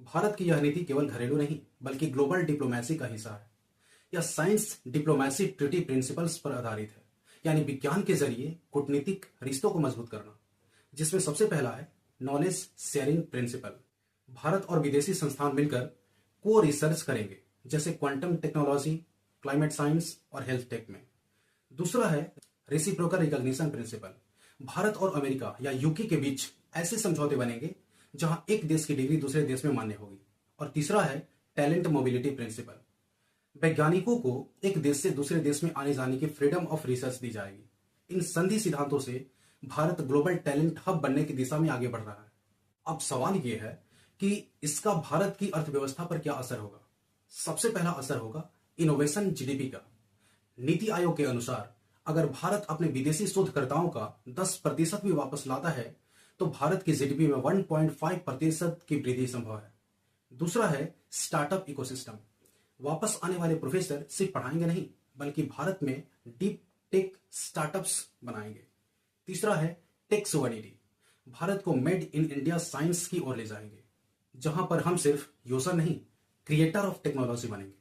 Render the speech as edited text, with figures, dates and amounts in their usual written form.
भारत की यह नीति केवल घरेलू नहीं बल्कि ग्लोबल डिप्लोमेसी का हिस्सा है। यह साइंस डिप्लोमेसी ट्रीटी प्रिंसिपल्स पर आधारित है, यानी विज्ञान के जरिए कूटनीतिक रिश्तों को मजबूत करना, जिसमें सबसे पहला है नॉलेज शेयरिंग प्रिंसिपल। भारत और विदेशी संस्थान मिलकर को रिसर्च करेंगे, जैसे क्वांटम टेक्नोलॉजी, क्लाइमेट साइंस और हेल्थ टेक में। दूसरा है रेसिप्रोकल रिकॉग्निशन प्रिंसिपल। भारत और अमेरिका या यूके के बीच ऐसे समझौते बनेंगे जहां एक देश की डिग्री दूसरे देश में मान्य होगी। और तीसरा है टैलेंट मोबिलिटी प्रिंसिपल। वैज्ञानिकों को एक देश से दूसरे देश में आने जाने की फ्रीडम ऑफ रिसर्च दी जाएगी। इन संधि सिद्धांतों से भारत ग्लोबल टैलेंट हब बनने की दिशा में आगे बढ़ रहा है। अब सवाल यह है कि इसका भारत की अर्थव्यवस्था पर क्या असर होगा। सबसे पहला असर होगा इनोवेशन जीडीपी का। नीति आयोग के अनुसार अगर भारत अपने विदेशी शोधकर्ताओं का 10% भी वापस लाता है तो भारत की जीडीपी में 1.5% की वृद्धि संभव है। दूसरा है स्टार्टअप इकोसिस्टम। वापस आने वाले प्रोफेसर सिर्फ पढ़ाएंगे नहीं बल्कि भारत में डीप टेक स्टार्टअप्स बनाएंगे। तीसरा है टेक सुवर्निटी। भारत को मेड इन इंडिया साइंस की ओर ले जाएंगे, जहां पर हम सिर्फ यूजर नहीं क्रिएटर ऑफ टेक्नोलॉजी बनेंगे।